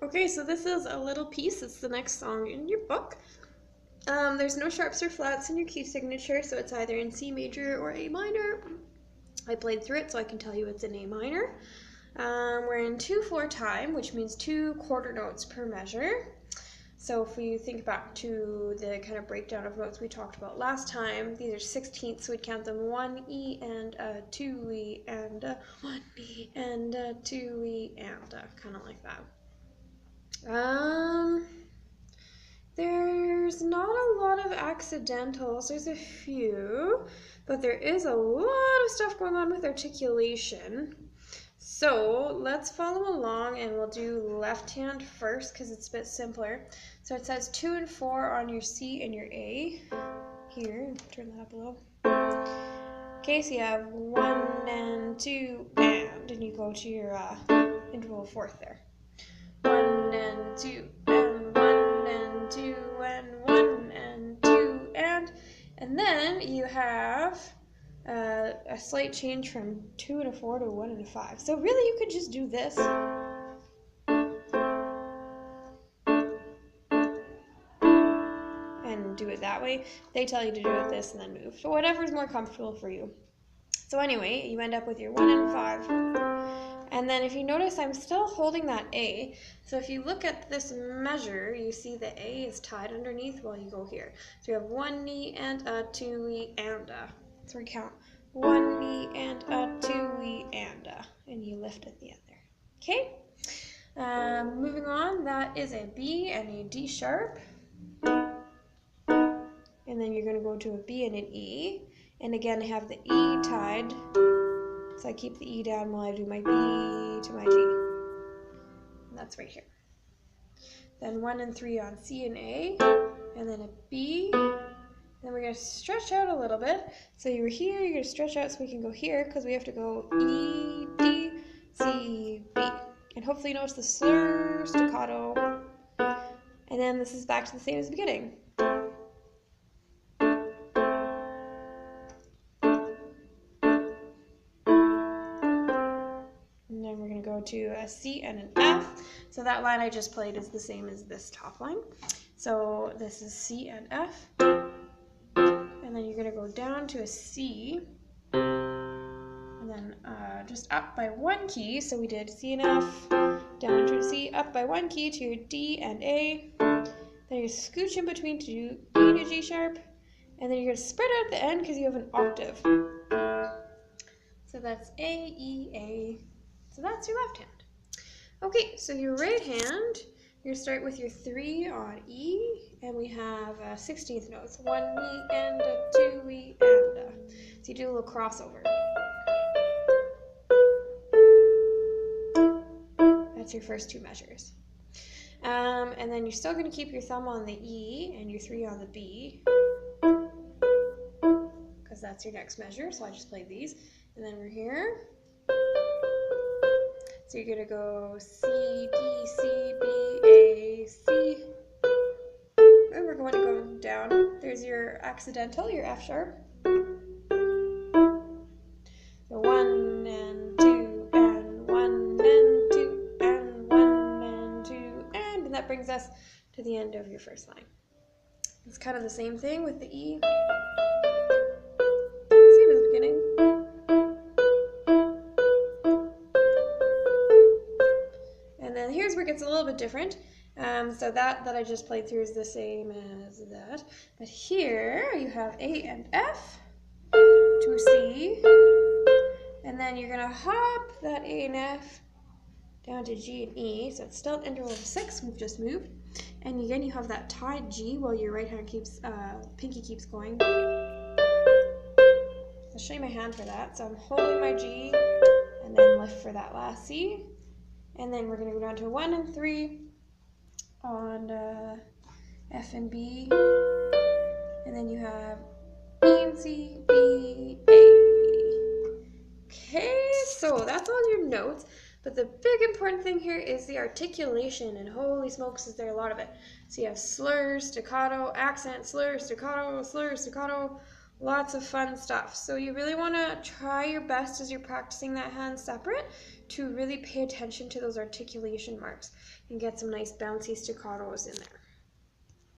Okay, so this is a little piece. It's the next song in your book. There's no sharps or flats in your key signature, so it's either in C major or A minor. I played through it, so I can tell you it's in A minor. We're in 2/4 time, which means 2 quarter notes per measure. So if we think back to the kind of breakdown of notes we talked about last time, these are 16ths, so we'd count them 1 E and a 2 E and a 1 E and a 2 E and a, kind of like that. There's not a lot of accidentals. There's a few, but there is a lot of stuff going on with articulation. So let's follow along and we'll do left hand first because it's a bit simpler. So it says 2 and 4 on your C and your A. Here, turn that up a little. Okay, so you have 1 and 2 and you go to your interval fourth there. 1 and 2 and 1 and 2 and 1 and 2 and then you have a slight change from 2 and a 4 to 1 and a 5. So really you could just do this. And do it that way. They tell you to do it this and then move. So whatever's more comfortable for you. So anyway, you end up with your 1 and 5. And then if you notice, I'm still holding that A. So if you look at this measure, you see the A is tied underneath while you go here. So you have 1 E and a 2 E and a. So we count 1 E and a 2 E and a. And you lift at the end there. Okay? Moving on, that is a B and a D sharp. And then you're going to go to a B and an E. And again, I have the E tied. So I keep the E down while I do my B to my G. And that's right here. Then 1 and 3 on C and A. And then a B. Then we're going to stretch out a little bit. So you were here, you're going to stretch out so we can go here because we have to go E, D, C, B. And hopefully you notice the slur, staccato. And then this is back to the same as the beginning. And then we're going to go to a C and an F. So that line I just played is the same as this top line. So this is C and F. And then you're going to go down to a C. And then just up by 1 key. So we did C and F, down to a C, up by 1 key to your D and A. Then you scooch in between to do E to G sharp. And then you're going to spread out at the end because you have an octave. So that's A, E, A. So that's your left hand. Okay, so your right hand, you're going to start with your 3 on E, and we have 16th notes. 1 E and a 2 E and a. So you do a little crossover. That's your first 2 measures. And then you're still going to keep your thumb on the E and your 3 on the B, because that's your next measure. So I just played these. And then we're here. So you're going to go C, D, C, B, A, C. And we're going to go down. There's your accidental, your F sharp. So 1 and 2 and 1 and 2 and 1 and 2 and that brings us to the end of your first line. It's kind of the same thing with the E. Same as the beginning. And then here's where it gets a little bit different. So that I just played through is the same as that. But here you have A and F to C. And then you're going to hop that A and F down to G and E. So it's still an interval of 6. We've just moved. And again, you have that tied G while your right hand keeps, pinky keeps going. I'll show you my hand for that. So I'm holding my G and then lift for that last C. And then we're going to go down to 1 and 3 on F and B. And then you have E and C, B, A. Okay, so that's all your notes. But the big important thing here is the articulation, and holy smokes is there a lot of it. So you have slur, staccato, accent, slur, staccato, Lots of fun stuff. So you really want to try your best as you're practicing that hand separate to really pay attention to those articulation marks and get some nice bouncy staccatos in there.